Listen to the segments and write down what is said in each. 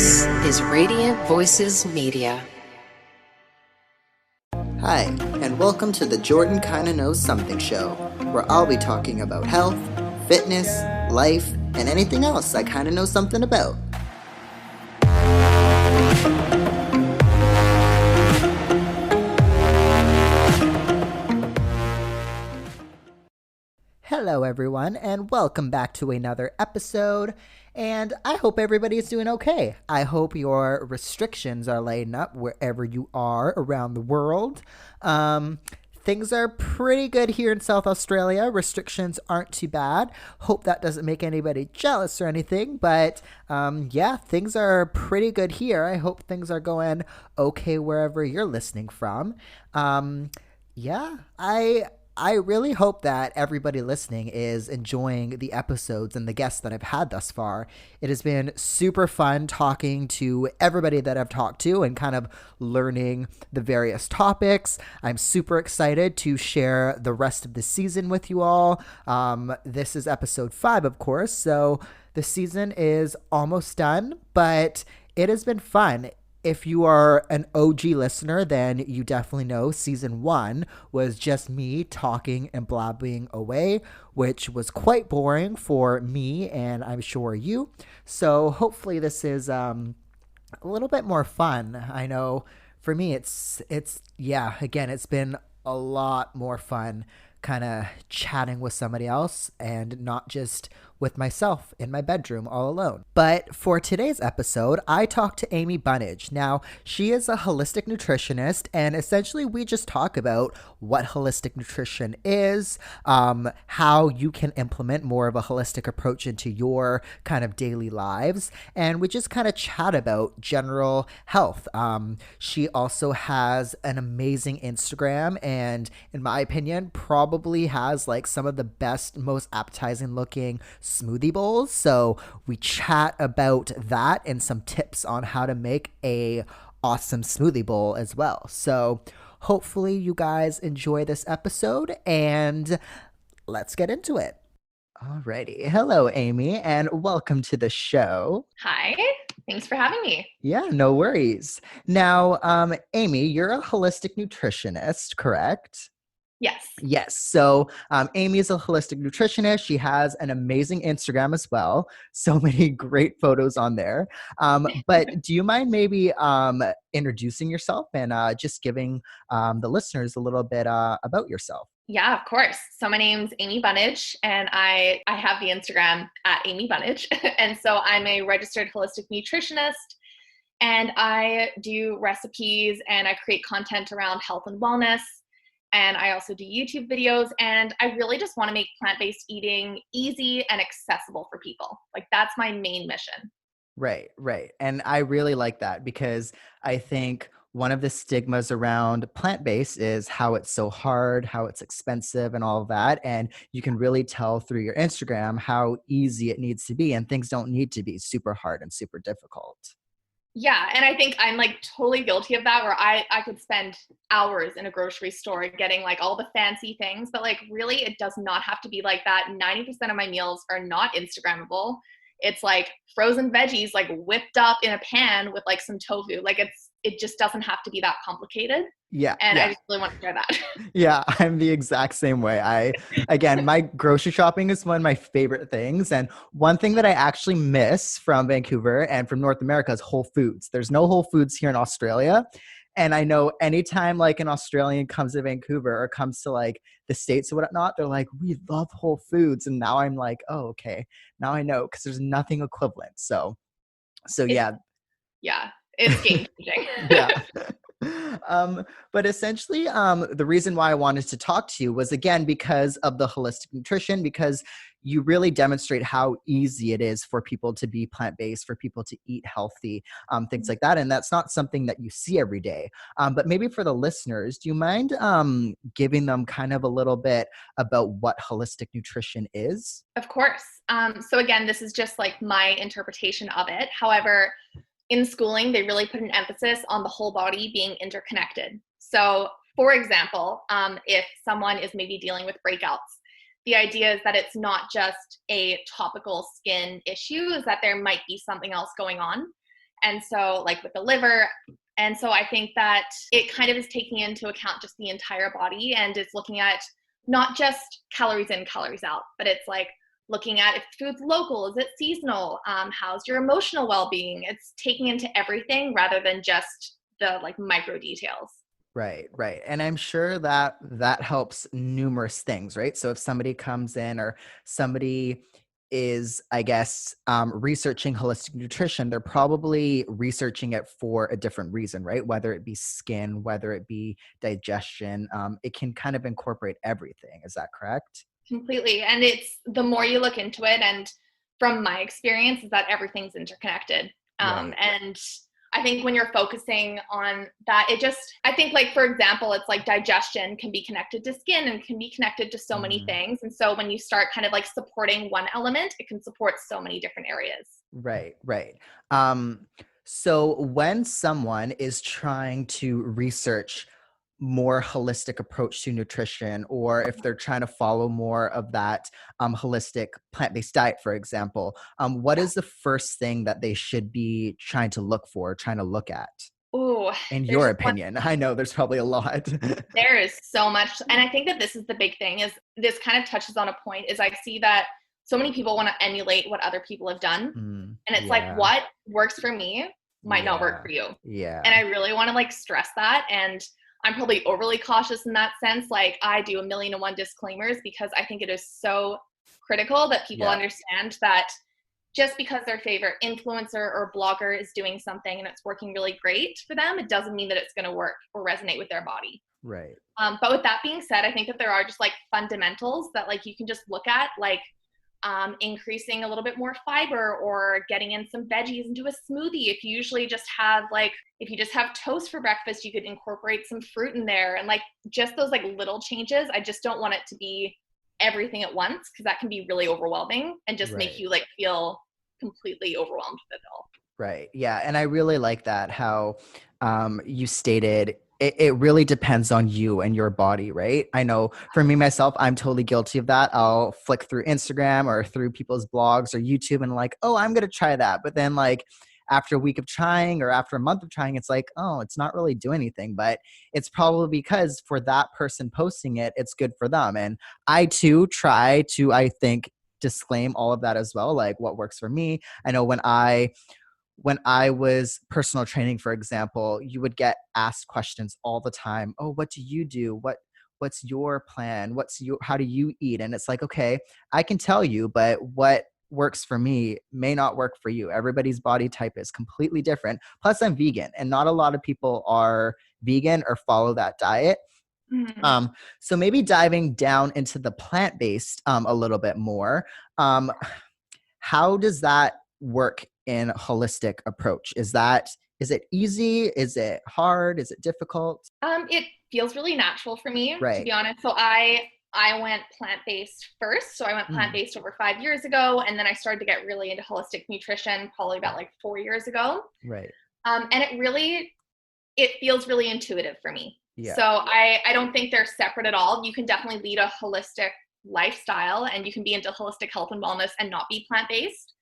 This is Radiant Voices Media. Hi, and welcome to the Jordan Kinda Knows Something show, where I'll be talking about health, fitness, life, and anything else I kinda know something about. Hello everyone, and welcome back to another episode, and I hope everybody is doing okay. I hope your restrictions are lighting up wherever you are around the world. Things are pretty good here in South Australia. Restrictions aren't too bad. Hope that doesn't make anybody jealous or anything, but yeah, things are pretty good here. I hope things are going okay wherever you're listening from. Yeah, I really hope that everybody listening is enjoying the episodes and the guests that I've had thus far. It has been super fun talking to everybody that I've talked to and kind of learning the various topics. I'm super excited to share the rest of the season with you all. This is episode 5, of course, so the season is almost done, but it has been fun. If you are an OG listener, then you definitely know season 1 was just me talking and blabbing away, which was quite boring for me and I'm sure you. So hopefully this is a little bit more fun. I know for me yeah, again, it's been a lot more fun kind of chatting with somebody else and not just with myself in my bedroom all alone. But for today's episode, I talked to Amy Bunnage. Now, she is a holistic nutritionist, and essentially we just talk about what holistic nutrition is, how you can implement more of a holistic approach into your kind of daily lives, and we just kind of chat about general health. She also has an amazing Instagram, and in my opinion, probably has like some of the best, most appetizing looking smoothie bowls. So we chat about that and some tips on how to make a awesome smoothie bowl as well. So hopefully you guys enjoy this episode and let's get into it. Alrighty. Hello, Amy, and welcome to the show. Hi, thanks for having me. Yeah, no worries. Now, Amy, you're a holistic nutritionist, correct? Yes. Yes. So Amy is a holistic nutritionist. She has an amazing Instagram as well. So many great photos on there. But do you mind maybe introducing yourself and just giving the listeners a little bit about yourself? Yeah, of course. So my name's Amy Bunnage, and I have the Instagram at Amy Bunnage. And so I'm a registered holistic nutritionist, and I do recipes and I create content around health and wellness. And I also do YouTube videos, and I really just want to make plant-based eating easy and accessible for people. Like, that's my main mission. Right, right. And I really like that because I think one of the stigmas around plant-based is how it's so hard, how it's expensive and all of that. And you can really tell through your Instagram how easy it needs to be, and things don't need to be super hard and super difficult. Yeah, and I think I'm like totally guilty of that, where I could spend hours in a grocery store getting like all the fancy things, but like really it does not have to be like that. 90% of my meals are not Instagrammable. It's like frozen veggies like whipped up in a pan with like some tofu. Like it just doesn't have to be that complicated. Yeah. And yeah. I just really want to share that. Yeah, I'm the exact same way. Again, my grocery shopping is one of my favorite things. And one thing that I actually miss from Vancouver and from North America is Whole Foods. There's no Whole Foods here in Australia. And I know anytime like an Australian comes to Vancouver or comes to like the States or whatnot, they're like, we love Whole Foods. And now I'm like, oh, okay. Now I know because there's nothing equivalent. So yeah. Yeah, it's game changing. Yeah. But essentially, the reason why I wanted to talk to you was, again, because of the holistic nutrition, because you really demonstrate how easy it is for people to be plant-based, for people to eat healthy, things like that. And that's not something that you see every day. But maybe for the listeners, do you mind giving them kind of a little bit about what holistic nutrition is? Of course. So again, this is just like my interpretation of it. However, in schooling, they really put an emphasis on the whole body being interconnected. So, for example, if someone is maybe dealing with breakouts, the idea is that it's not just a topical skin issue, is that there might be something else going on. And so, like with the liver. And so I think that it kind of is taking into account just the entire body, and it's looking at not just calories in, calories out, but it's like looking at if food's local, is it seasonal, how's your emotional well-being. It's taking into everything rather than just the like micro details. Right, right. And I'm sure that that helps numerous things, right? So if somebody comes in or somebody is, I guess, researching holistic nutrition, they're probably researching it for a different reason, right? Whether it be skin, whether it be digestion, it can kind of incorporate everything. Is that correct? Completely. And it's the more you look into it, and from my experience, is that everything's interconnected. Right. And I think when you're focusing on that, it just, I think like, for example, it's like digestion can be connected to skin and can be connected to so many Mm. things. And so when you start kind of like supporting one element, it can support so many different areas. Right, right. Um, so when someone is trying to research more holistic approach to nutrition, or if they're trying to follow more of that holistic plant-based diet, for example, what Yeah. is the first thing that they should be trying to look for, trying to look at, Oh, in there's your just one. opinion? I know there's probably a lot. There is so much. And I think that this is the big thing, is this kind of touches on a point, is I see that so many people want to emulate what other people have done. And it's like, Yeah, what works for me might not work yeah, for you. And yeah, I really want to like stress that. And I'm probably overly cautious in that sense. Like I do a million and one disclaimers because I think it is so critical that people yeah, understand that just because their favorite influencer or blogger is doing something and it's working really great for them, it doesn't mean that it's going to work or resonate with their body. right, But with that being said, I think that there are just like fundamentals that like you can just look at, like increasing a little bit more fiber or getting in some veggies into a smoothie. If you usually just have like, if you just have toast for breakfast, you could incorporate some fruit in there, and like just those like little changes. I just don't want it to be everything at once, because that can be really overwhelming and just make right. you like feel completely overwhelmed with it all. Right. Yeah. And I really like that how you stated it really depends on you and your body, right? I know for me, myself, I'm totally guilty of that. I'll flick through Instagram or through people's blogs or YouTube and like, oh, I'm going to try that. But then like after a week of trying or after a month of trying, it's like, oh, it's not really doing anything. But it's probably because for that person posting it, it's good for them. And I too try to, I think, disclaim all of that as well, like what works for me. I know when I was personal training, for example, you would get asked questions all the time. Oh, what do you do? What's your plan? How do you eat? And it's like, okay, I can tell you, but what works for me may not work for you. Everybody's body type is completely different. Plus I'm vegan and not a lot of people are vegan or follow that diet. Mhm. Um, so maybe diving down into the plant-based a little bit more. Um, how does that work in a holistic approach? Is it easy? Is it hard? Is it difficult? It feels really natural for me, to Right. be honest. So I went plant-based first. So I went Mm, plant-based over 5 years ago, and then I started to get really into holistic nutrition probably about like 4 years ago. right. And it feels really intuitive for me. Yeah. So I don't think they're separate at all. You can definitely lead a holistic lifestyle, and you can be into holistic health and wellness and not be plant-based.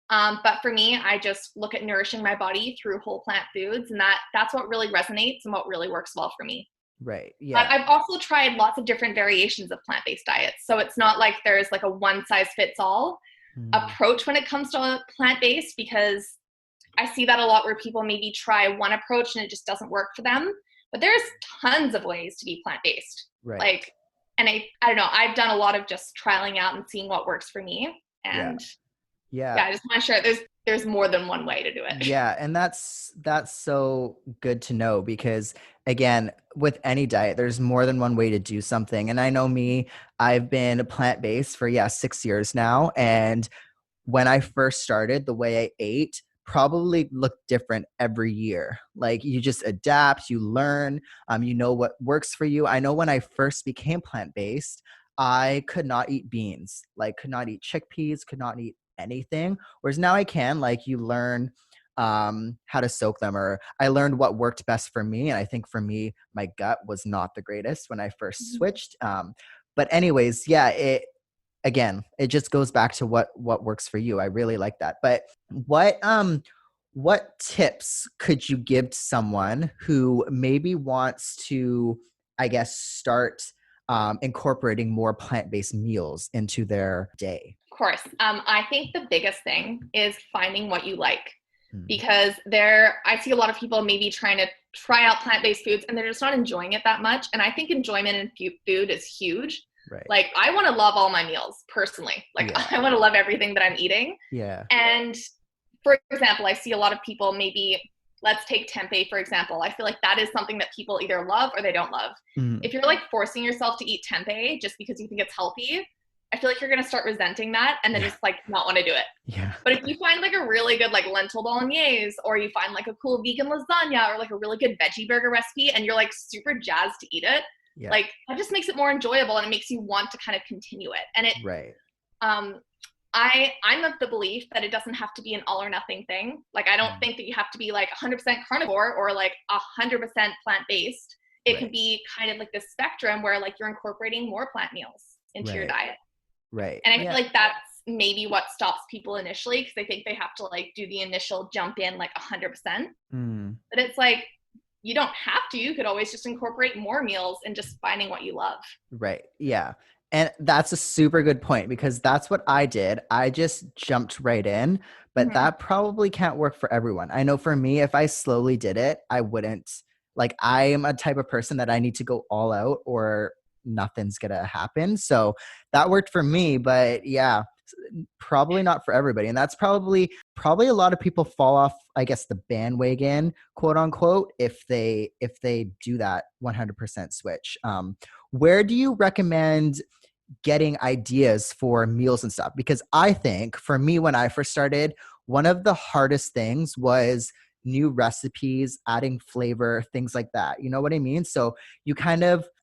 But for me, I just look at nourishing my body through whole plant foods, and that's what really resonates and what really works well for me. Right. But Yeah. I've also tried lots of different variations of plant-based diets. So it's not like there's like a one size fits all Mm, approach when it comes to plant-based, because I see that a lot where people maybe try one approach and it just doesn't work for them. But there's tons of ways to be plant-based. right. Like, and I don't know, I've done a lot of just trialing out and seeing what works for me. Yeah. And Yeah. yeah, I just want to share there's more than one way to do it. Yeah, and that's so good to know because again, with any diet, there's more than one way to do something. And I know me, I've been plant-based for 6 years now, and when I first started, the way I ate probably looked different every year. Like you just adapt, you learn, you know what works for you. I know when I first became plant-based, I could not eat beans, like could not eat chickpeas, could not eat anything. Whereas now I can, like you learn how to soak them, or I learned what worked best for me. And I think for me, my gut was not the greatest when I first switched. But anyways, yeah, it just goes back to what works for you. I really like that. But what what tips could you give to someone who maybe wants to, I guess, start incorporating more plant-based meals into their day? Of course. I think the biggest thing is finding what you like, Mm. because I see a lot of people maybe trying to try out plant-based foods and they're just not enjoying it that much. And I think enjoyment in food is huge. Right. Like, I want to love all my meals personally. Like, Yeah. I want to love everything that I'm eating. Yeah. And for example, I see a lot of people, maybe let's take tempeh, for example. I feel like that is something that people either love or they don't love. Mm. If you're like forcing yourself to eat tempeh just because you think it's healthy, I feel like you're going to start resenting that and then just like not want to do it. Yeah. But if you find like a really good like lentil bolognese, or you find like a cool vegan lasagna, or like a really good veggie burger recipe, and you're like super jazzed to eat it, Yeah. like that just makes it more enjoyable and it makes you want to kind of continue it. And it, Right. I'm of the belief that it doesn't have to be an all or nothing thing. Like, I don't think that you have to be like 100% carnivore or like 100% plant-based. It can be kind of like this spectrum where like you're incorporating more plant meals into your diet. Right. And I feel like that's maybe what stops people initially, because they think they have to like do the initial jump in like 100%. But it's like, you don't have to. You could always just incorporate more meals and just finding what you love. Right. Yeah. And that's a super good point, because that's what I did. I just jumped right in, but that probably can't work for everyone. I know for me, if I slowly did it, I wouldn't. Like, I am a type of person that I need to go all out or nothing's going to happen. So that worked for me, but yeah, probably not for everybody. And that's probably a lot of people fall off, I guess, the bandwagon, quote unquote, if they do that 100% switch. Where do you recommend getting ideas for meals and stuff? Because I think for me, when I first started, one of the hardest things was new recipes, adding flavor, things like that. You know what I mean? So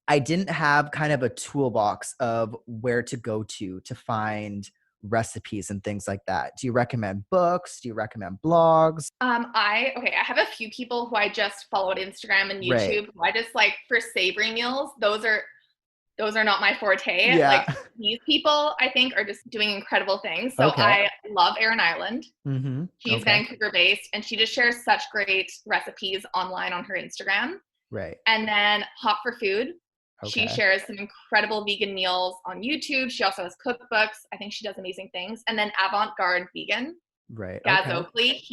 I didn't have kind of a toolbox of where to go to find recipes and things like that. Do you recommend books? Do you recommend blogs? I have a few people who I just follow on Instagram and YouTube. Who I just like for savory meals. Those are not my forte. Yeah. Like, these people, I think, are just doing incredible things. So I love Erin Ireland. She's Vancouver based, and she just shares such great recipes online on her Instagram. Right. And then Hot for Food. She shares some incredible vegan meals on YouTube. She also has cookbooks. I think she does amazing things. And then Avant Garde Vegan. Right. Gaz Oakley.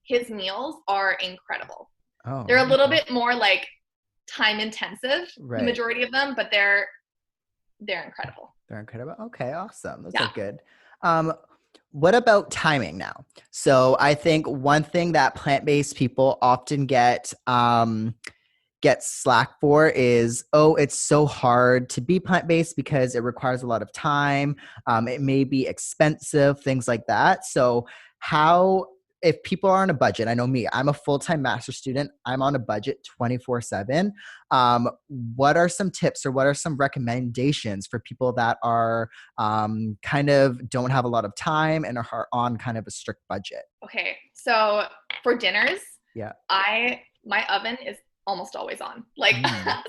His meals are incredible. Oh, they're a little bit more like time intensive, the majority of them, but they're incredible. They're incredible. Okay, awesome. Those are good. What about timing now? So I think one thing that plant-based people often get slack for is, it's so hard to be plant-based because it requires a lot of time. It may be expensive, things like that. So if people are on a budget, I know me, I'm a full-time master's student. I'm on a budget 24/7. What are some tips or what are some recommendations for people that are kind of don't have a lot of time and are on kind of a strict budget? Okay. So for dinners, my oven is almost always on. Like,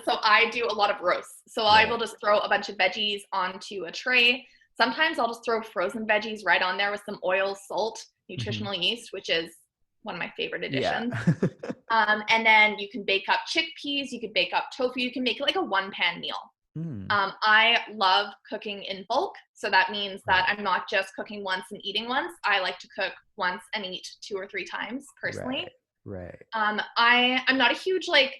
so I do a lot of roasts. So I will just throw a bunch of veggies onto a tray. Sometimes I'll just throw frozen veggies right on there with some oil, salt, nutritional yeast, which is one of my favorite additions. And then you can bake up chickpeas, you can bake up tofu, you can make it like a one-pan meal. I love cooking in bulk. So that means that I'm not just cooking once and eating once. I like to cook once and eat 2 or 3 times personally. Right. I'm not a huge like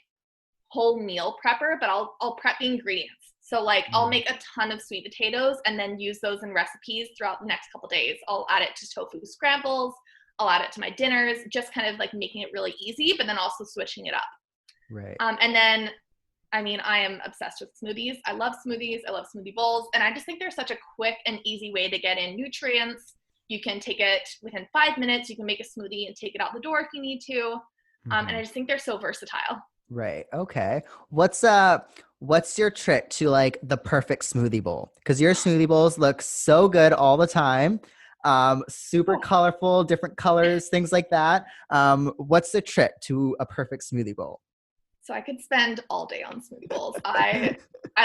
whole meal prepper, but I'll prep the ingredients. So like I'll make a ton of sweet potatoes and then use those in recipes throughout the next couple days. I'll add it to tofu scrambles. I'll add it to my dinners, just kind of like making it really easy, but then also switching it up. Right. And then, I mean, I am obsessed with smoothies. I love smoothies. I love smoothie bowls. And I just think they're such a quick and easy way to get in nutrients. You can take it within 5 minutes. You can make a smoothie and take it out the door if you need to. And I just think they're so versatile. Right. Okay. What's your trick to like the perfect smoothie bowl? Because your smoothie bowls look so good all the time. Super colorful, different colors, things like that. What's the trick to a perfect smoothie bowl? So I could spend all day on smoothie bowls. I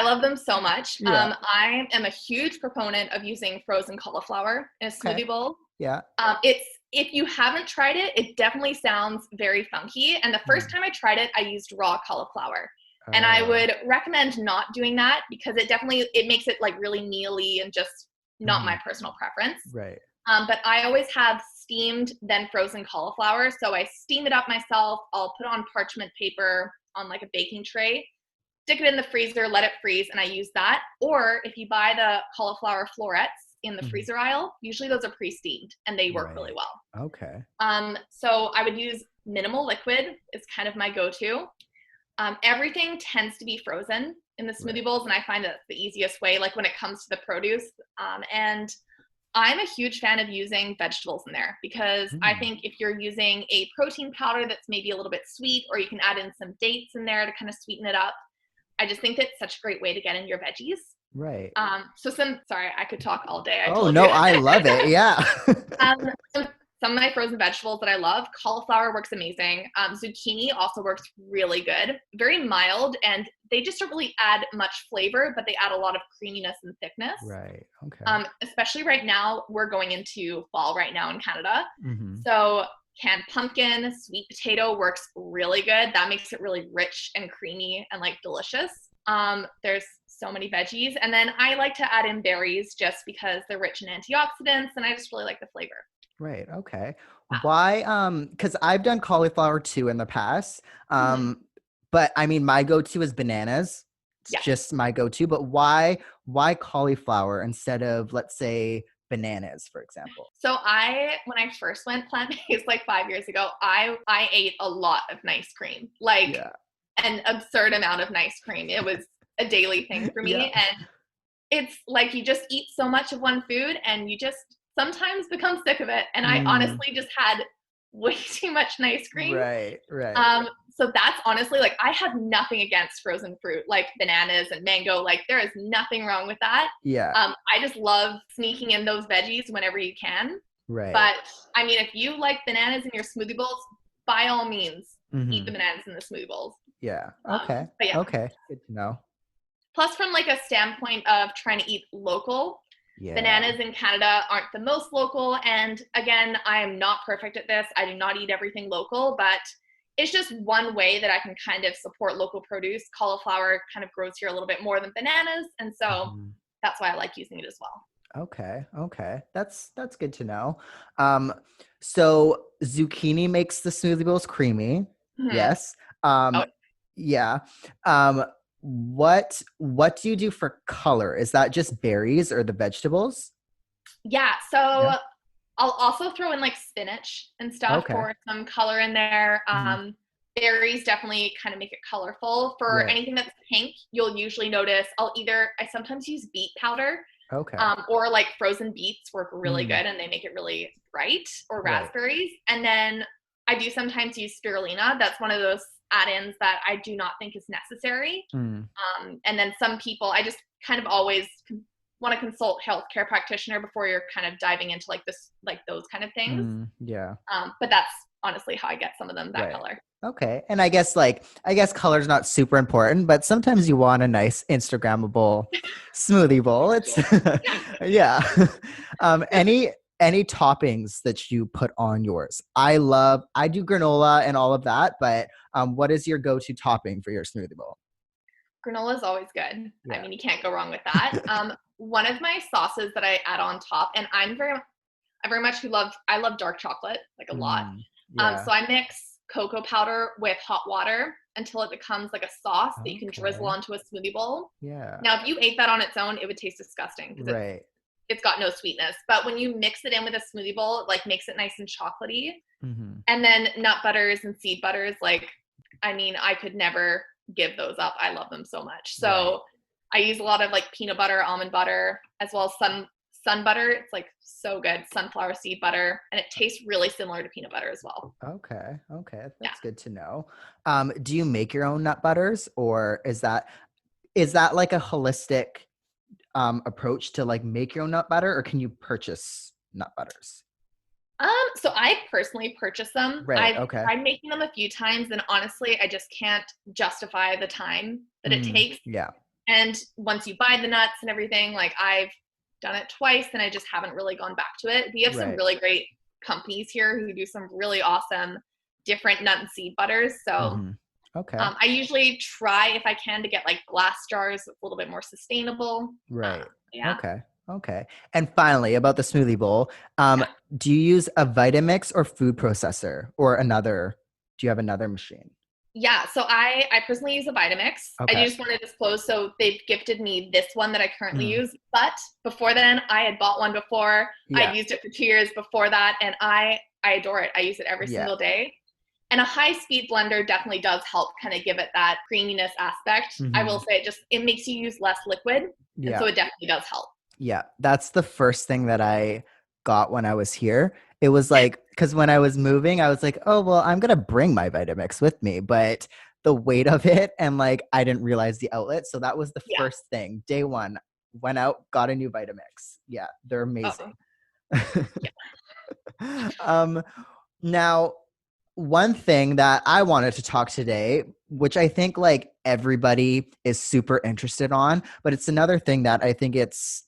love them so much. I am a huge proponent of using frozen cauliflower in a smoothie bowl. Yeah. It's if you haven't tried it, it definitely sounds very funky. And the first time I tried it, I used raw cauliflower. And I would recommend not doing that because it makes it like really mealy and just not my personal preference. Right. But I always have steamed, then frozen cauliflower. So I steam it up myself. I'll put on parchment paper on like a baking tray, stick it in the freezer, let it freeze, and I use that. Or if you buy the cauliflower florets in the freezer aisle, usually those are pre-steamed and they work really well. Okay. So I would use minimal liquid is kind of my go-to. Everything tends to be frozen in the smoothie bowls, and I find that's the easiest way, like when it comes to the produce. And I'm a huge fan of using vegetables in there because I think if you're using a protein powder that's maybe a little bit sweet, or you can add in some dates in there to kind of sweeten it up, I just think that's such a great way to get in your veggies. Right. Sorry, I could talk all day. I love it. Yeah. Some of my frozen vegetables that I love, cauliflower works amazing. Zucchini also works really good. Very mild, and they just don't really add much flavor, but they add a lot of creaminess and thickness. Right. Okay. Especially right now, we're going into fall right now in Canada. So canned pumpkin, sweet potato works really good. That makes it really rich and creamy and like delicious. There's so many veggies. And then I like to add in berries just because they're rich in antioxidants, and I just really like the flavor. Right. Okay. Why? Because I've done cauliflower too in the past. But I mean, my go-to is bananas. It's just my go-to. But why cauliflower instead of, let's say, bananas, for example? So when I first went plant-based like 5 years ago, I ate a lot of nice cream, like an absurd amount of nice cream. It was a daily thing for me. And it's like you just eat so much of one food and you just sometimes become sick of it. And I honestly just had way too much nice cream. Right. So that's honestly, like, I have nothing against frozen fruit, like bananas and mango. Like, there is nothing wrong with that. Yeah. I just love sneaking in those veggies whenever you can. Right. But I mean, if you like bananas in your smoothie bowls, by all means, eat the bananas in the smoothie bowls. Yeah. Okay. Okay. Good to know. Plus, from like a standpoint of trying to eat local, bananas in Canada aren't the most local. And again, I am not perfect at this. I do not eat everything local, but it's just one way that I can kind of support local produce. Cauliflower kind of grows here a little bit more than bananas. And so that's why I like using it as well. Okay. That's good to know. So zucchini makes the smoothie bowls creamy. Yes. Yeah. What do you do for color? Is that just berries or the vegetables? Yeah. So I'll also throw in like spinach and stuff for some color in there. Berries definitely kind of make it colorful. For anything that's pink, you'll usually notice I sometimes use beet powder. Or like frozen beets work really good and they make it really bright, or raspberries. And then I do sometimes use spirulina. That's one of those add-ins that I do not think is necessary. And then some people, I just kind of always want to consult healthcare practitioner before you're kind of diving into like this, like those kind of things. But that's honestly how I get some of them that color. Okay. And I guess color's not super important, but sometimes you want a nice Instagrammable smoothie bowl. It's any toppings that you put on yours? I do granola and all of that, but what is your go-to topping for your smoothie bowl? Granola is always good. I mean, you can't go wrong with that. One of my sauces that I add on top, and I love dark chocolate, like a lot. So I mix cocoa powder with hot water until it becomes like a sauce that you can drizzle onto a smoothie bowl. Now, if you ate that on its own, it would taste disgusting because it's got no sweetness. But when you mix it in with a smoothie bowl, it like makes it nice and chocolatey. And then nut butters and seed butters, like, I mean, I could never give those up. I love them so much. So I use a lot of like peanut butter, almond butter, as well as sun butter. It's like so good. Sunflower seed butter, and it tastes really similar to peanut butter as well. Okay. That's good to know. Do you make your own nut butters, or is that like a holistic approach to like make your own nut butter, or can you purchase nut butters? So I personally purchase them. I've tried making them a few times, and honestly, I just can't justify the time that it takes. And once you buy the nuts and everything, like, I've done it twice and I just haven't really gone back to it. We have some really great companies here who do some really awesome different nut and seed butters. So Okay. I usually try, if I can, to get like glass jars, a little bit more sustainable. Right. Yeah. Okay. And finally, about the smoothie bowl, do you use a Vitamix or food processor, or do you have another machine? Yeah, so I personally use a Vitamix. I Okay. just want to disclose, so they've gifted me this one that I currently Mm. use, but before then, I had bought one before. Yeah. I'd used it for 2 years before that, and I adore it. I use it every single day. And a high-speed blender definitely does help kind of give it that creaminess aspect. I will say it makes you use less liquid, and so it definitely does help. Yeah, that's the first thing that I got when I was here. It was like, because when I was moving, I was like, oh, well, I'm going to bring my Vitamix with me. But the weight of it, and like, I didn't realize the outlet. So that was the first thing. Day one, went out, got a new Vitamix. Yeah, they're amazing. Now, one thing that I wanted to talk today, which I think like everybody is super interested on, but it's another thing that I think it's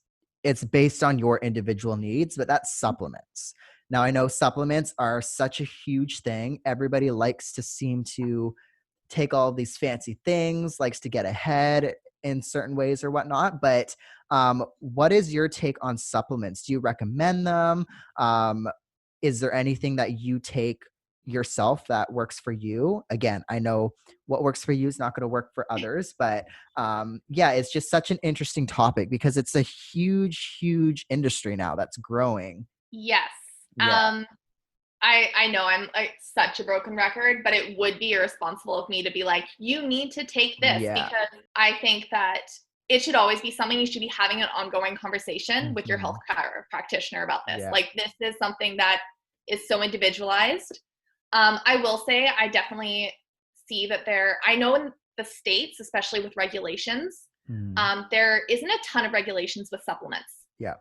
based on your individual needs, but that's supplements. Now, I know supplements are such a huge thing. Everybody likes to seem to take all of these fancy things, likes to get ahead in certain ways or whatnot. But what is your take on supplements? Do you recommend them? Is there anything that you take yourself that works for you? Again, I know what works for you is not going to work for others, but it's just such an interesting topic because it's a huge industry now that's growing. Yes. Yeah. I know I'm like such a broken record, but it would be irresponsible of me to be like, you need to take this, because I think that it should always be something you should be having an ongoing conversation with your healthcare practitioner about this. Like, this is something that is so individualized. I will say I definitely see that I know in the States, especially with regulations, there isn't a ton of regulations with supplements. Yeah.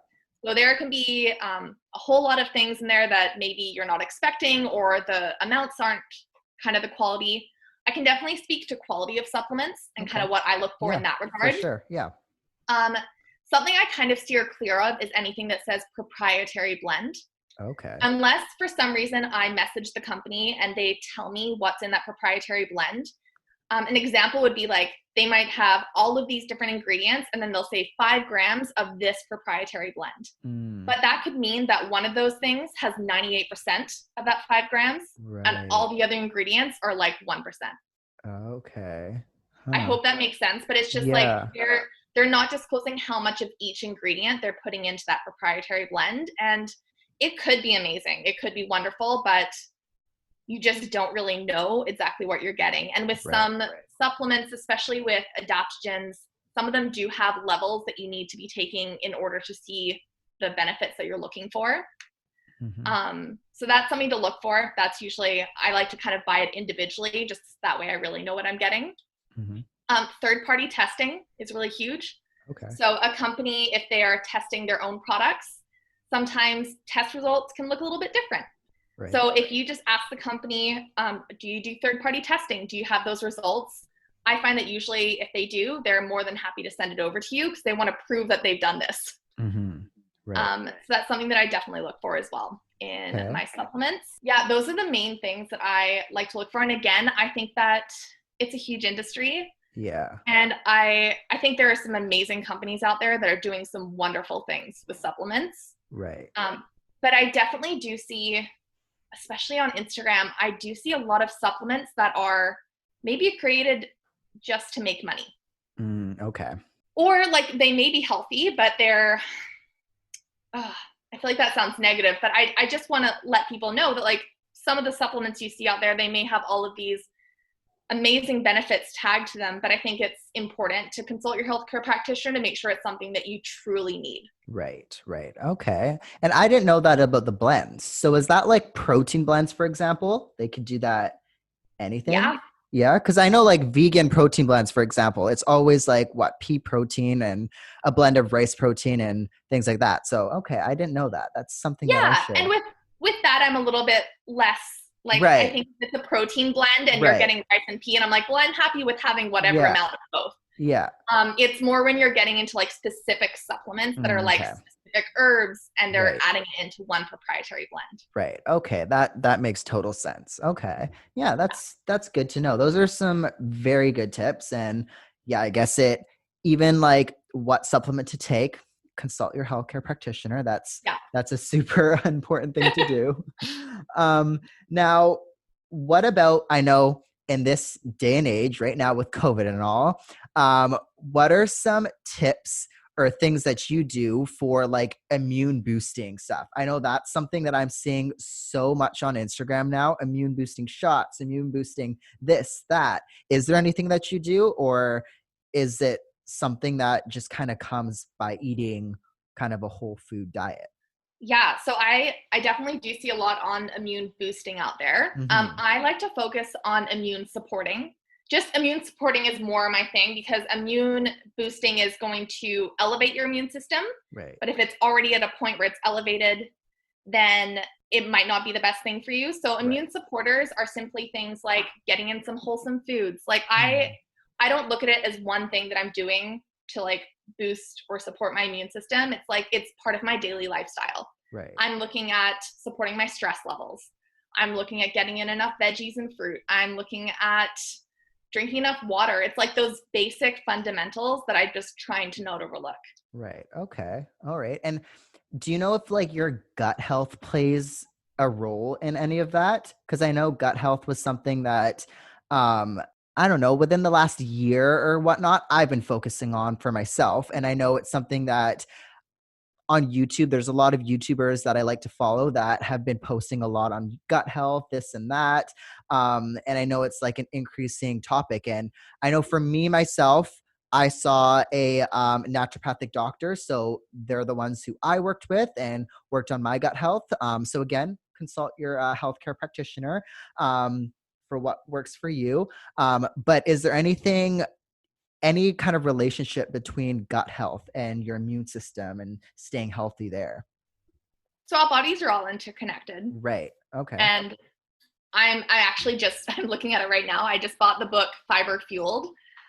So there can be a whole lot of things in there that maybe you're not expecting, or the amounts aren't kind of the quality. I can definitely speak to quality of supplements and kind of what I look for in that regard. For sure, yeah. Something I kind of steer clear of is anything that says proprietary blend. Okay. Unless for some reason I message the company and they tell me what's in that proprietary blend. An example would be like, they might have all of these different ingredients and then they'll say 5 grams of this proprietary blend. But that could mean that one of those things has 98% of that 5 grams and all the other ingredients are like 1%. Okay. I hope that makes sense, but it's just like they're not disclosing how much of each ingredient they're putting into that proprietary blend. And it could be amazing. It could be wonderful, but you just don't really know exactly what you're getting. And with some supplements, especially with adaptogens, some of them do have levels that you need to be taking in order to see the benefits that you're looking for. So that's something to look for. That's usually, I like to kind of buy it individually, just that way I really know what I'm getting. Third-party testing is really huge. Okay. So a company, if they are testing their own products, sometimes test results can look a little bit different. So if you just ask the company, do you do third-party testing? Do you have those results? I find that usually if they do, they're more than happy to send it over to you because they want to prove that they've done this. So that's something that I definitely look for as well in my supplements. Yeah, those are the main things that I like to look for. And again, I think that it's a huge industry. Yeah. And I think there are some amazing companies out there that are doing some wonderful things with supplements. Right. But I definitely do see, especially on Instagram, I do see a lot of supplements that are maybe created just to make money. Okay. Or like they may be healthy, but they're, I feel like that sounds negative, but I just want to let people know that like some of the supplements you see out there, they may have all of these amazing benefits tagged to them, but I think it's important to consult your healthcare practitioner to make sure it's something that you truly need. Right. Okay. And I didn't know that about the blends. So is that like protein blends, for example? They could do that anything? Yeah. Because I know like vegan protein blends, for example, it's always like pea protein and a blend of rice protein and things like that. So, okay. I didn't know that. That's something that I should. And with that, I'm a little bit less like, I think it's a protein blend and you're getting rice and pea, and I'm like, well, I'm happy with having whatever amount of both. Yeah. It's more when you're getting into like specific supplements that are like specific herbs, and they're Right. adding it into one proprietary blend. Right. Okay. That makes total sense. Okay. Yeah, that's good to know. Those are some very good tips. And yeah, I guess it even like what supplement to take, consult your healthcare practitioner. Yeah. That's a super important thing to do. Now, what about, I know in this day and age right now with COVID and all, what are some tips or things that you do for like immune boosting stuff? I know that's something that I'm seeing so much on Instagram now, immune boosting shots, immune boosting this, that. Is there anything that you do, or is it something that just kind of comes by eating kind of a whole food diet? Yeah, so I definitely do see a lot on immune boosting out there. Mm-hmm. I like to focus on immune supporting. Just immune supporting is more my thing because immune boosting is going to elevate your immune system. Right. But if it's already at a point where it's elevated, then it might not be the best thing for you. So Right. immune supporters are simply things like getting in some wholesome foods. Like Mm. I don't look at it as one thing that I'm doing to like boost or support my immune system. It's like it's part of my daily lifestyle. Right. I'm looking at supporting my stress levels. I'm looking at getting in enough veggies and fruit. I'm looking at drinking enough water. It's like those basic fundamentals that I'm just trying to not overlook. Right. Okay. All right. And do you know if like your gut health plays a role in any of that? Because I know gut health was something that, um, I don't know, within the last year or whatnot, I've been focusing on for myself. And I know it's something that on YouTube, there's a lot of YouTubers that I like to follow that have been posting a lot on gut health, this and that. And I know it's like an increasing topic. And I know for me, myself, I saw a naturopathic doctor. So they're the ones who I worked with and worked on my gut health. So again, consult your healthcare practitioner for what works for you. But is there any kind of relationship between gut health and your immune system and staying healthy there? So our bodies are all interconnected. Right. Okay. And I actually just I'm looking at it right now. I just bought the book Fiber Fueled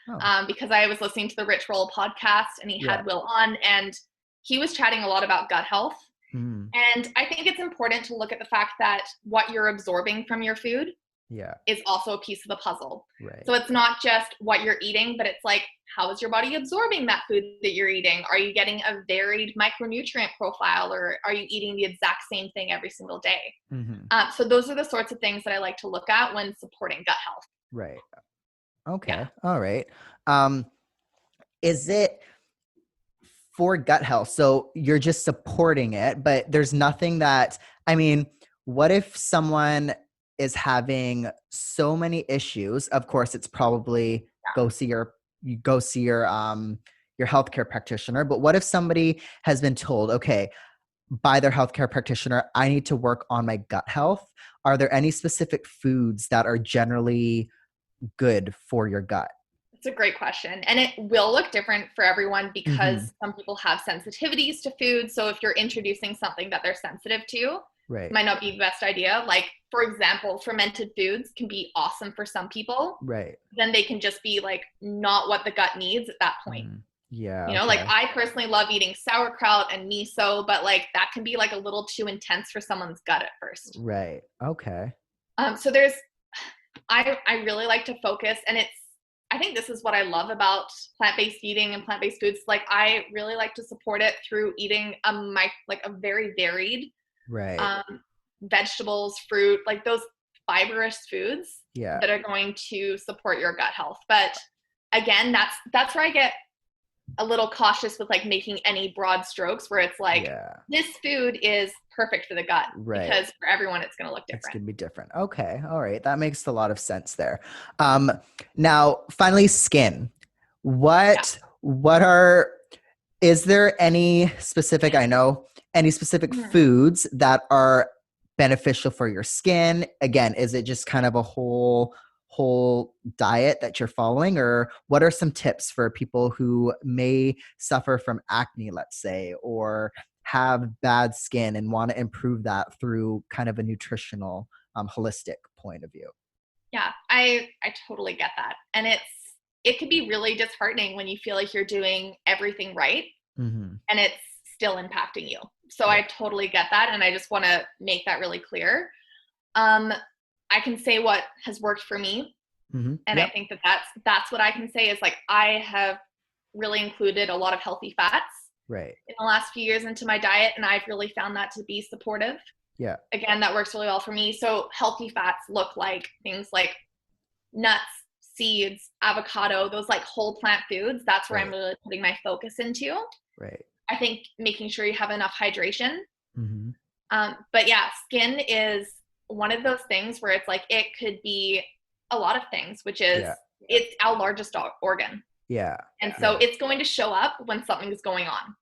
Oh, because I was listening to the Rich Roll podcast and he yeah. had Will on and he was chatting a lot about gut health. Mm, And I think it's important to look at the fact that what you're absorbing from your food yeah. is also a piece of the puzzle. Right. So it's not just what you're eating, but it's like, how is your body absorbing that food that you're eating? Are you getting a varied micronutrient profile, or are you eating the exact same thing every single day? Mm-hmm. So those are the sorts of things that I like to look at when supporting gut health. Right. Yeah. Okay. All right. Um, is it for gut health? So you're just supporting it, but there's nothing that, I mean, what if someone is having so many issues? Of course, it's probably go see your healthcare practitioner. But what if somebody has been told, okay, by their healthcare practitioner, I need to work on my gut health? Are there any specific foods that are generally good for your gut? It's a great question. And it will look different for everyone Mm-hmm. because some people have sensitivities to food. So if you're introducing something that they're sensitive to, Right. might not be the best idea. Like, for example, fermented foods can be awesome for some people. Right. Then they can just be like not what the gut needs at that point. Mm. Yeah. You know, like Okay. I personally love eating sauerkraut and miso, but like that can be like a little too intense for someone's gut at first. Right. Okay. So I really like to focus, and I think this is what I love about plant-based eating and plant-based foods. Like I really like to support it through eating a very varied Right. um, vegetables, fruit, like those fibrous foods Yeah. that are going to support your gut health. But again, that's where I get a little cautious with like making any broad strokes where it's like Yeah. this food is perfect for the gut Right. because for everyone it's going to look It's different. gonna be different. Okay. All right. That makes a lot of sense there. Um, Now finally, skin. Yeah. What are is there any specific, I know, any specific Mhm. foods that are beneficial for your skin? Again, is it just kind of a whole diet that you're following, or what are some tips for people who may suffer from acne, let's say, or have bad skin and want to improve that through kind of a nutritional, holistic point of view? Yeah, I totally get that. And it can be really disheartening when you feel like you're doing everything right Mm-hmm. and it's still impacting you. So I totally get that. And I just want to make that really clear. I can say what has worked for me. And I think that's what I can say is like, I have really included a lot of healthy fats in the last few years into my diet. And I've really found that to be supportive. Yeah. Again, that works really well for me. So healthy fats look like things like nuts, seeds, avocado, those like whole plant foods. That's where I'm really putting my focus into. I think making sure you have enough hydration. But yeah, skin is one of those things where it's like, it could be a lot of things, which is it's our largest organ. And so it's going to show up when something's going on.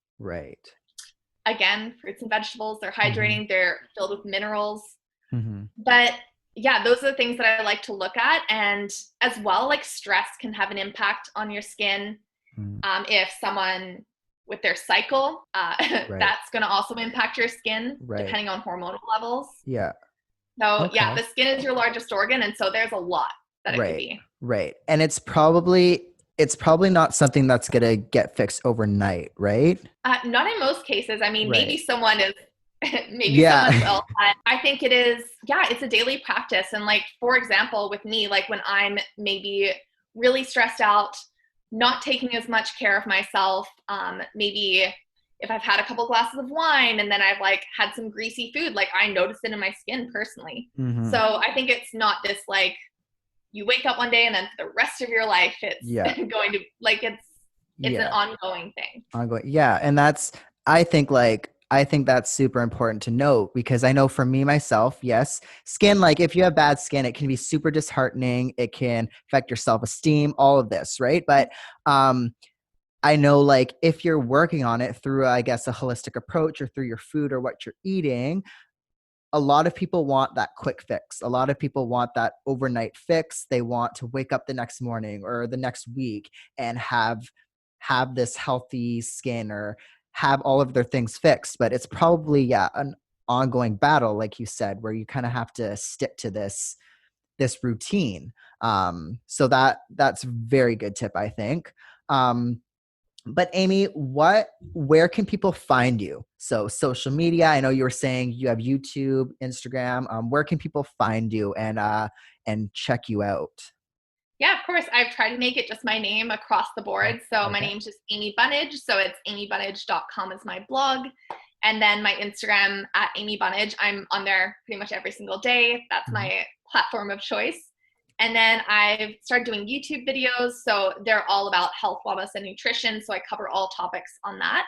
Again, fruits and vegetables, they're hydrating, they're filled with minerals. But yeah, those are the things that I like to look at. And as well, like stress can have an impact on your skin. If someone with their cycle, that's going to also impact your skin depending on hormonal levels. So yeah, the skin is your largest organ. And so there's a lot that it could be. And it's probably not something that's going to get fixed overnight, right? Not in most cases. I mean, maybe someone is, someone else. I think it is, it's a daily practice. And like, for example, with me, like when I'm maybe really stressed out, not taking as much care of myself, maybe if I've had a couple glasses of wine and then I've like had some greasy food, like I notice it in my skin personally. So I think it's not this like, you wake up one day and then for the rest of your life, it's going to like, it's an ongoing thing. And I think that's super important to note because I know for me, myself, skin, like if you have bad skin, it can be super disheartening. It can affect your self-esteem, all of this. Right. But, I know like if you're working on it through, I guess, a holistic approach or through your food or what you're eating, a lot of people want that quick fix. A lot of people want that overnight fix. They want to wake up the next morning or the next week and have this healthy skin or have all of their things fixed. But it's probably, an ongoing battle, like you said, where you kind of have to stick to this routine. So that's a very good tip, I think. But Amy, where can people find you? So social media, I know you were saying you have YouTube, Instagram. Where can people find you and check you out? Yeah, of course. I've tried to make it just my name across the board. So my name's just Amy Bunnage. So it's amybunnage.com is my blog. And then my Instagram at Amy Bunnage. I'm on there pretty much every single day. That's my platform of choice. And then I've started doing YouTube videos. So they're all about health, wellness, and nutrition. So I cover all topics on that.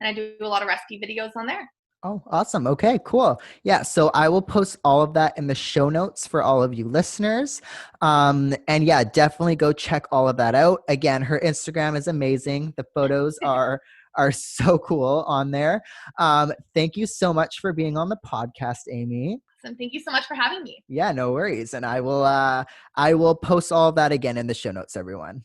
And I do a lot of recipe videos on there. Oh, awesome. Okay, cool. Yeah. So I will post all of that in the show notes for all of you listeners. And yeah, definitely go check all of that out. Again, her Instagram is amazing. The photos are so cool on there. Thank you so much for being on the podcast, Amy. And thank you so much for having me. Yeah, no worries. And I will post all of that again in the show notes, everyone.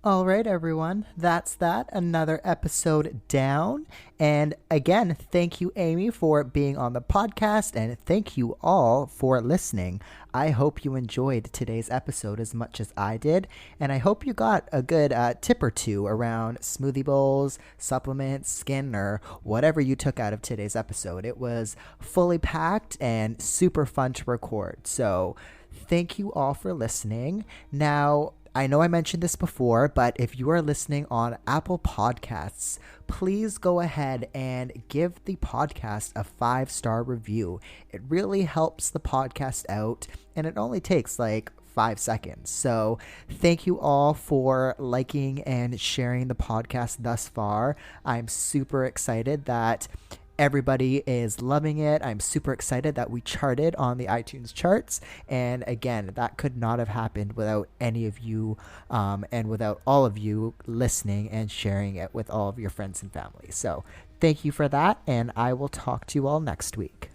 All right, everyone. That's that. Another episode down. And again, thank you, Amy, for being on the podcast. And thank you all for listening. I hope you enjoyed today's episode as much as I did. And I hope you got a good tip or two around smoothie bowls, supplements, skin, or whatever you took out of today's episode. It was fully packed and super fun to record. So thank you all for listening. Now, I know I mentioned this before, but if you are listening on Apple Podcasts, please go ahead and give the podcast a 5-star review. It really helps the podcast out, and it only takes like 5 seconds. So thank you all for liking and sharing the podcast thus far. I'm super excited that everybody is loving it. I'm super excited that we charted on the iTunes charts. And again, that could not have happened without any of you and without all of you listening and sharing it with all of your friends and family. So thank you for that. And I will talk to you all next week.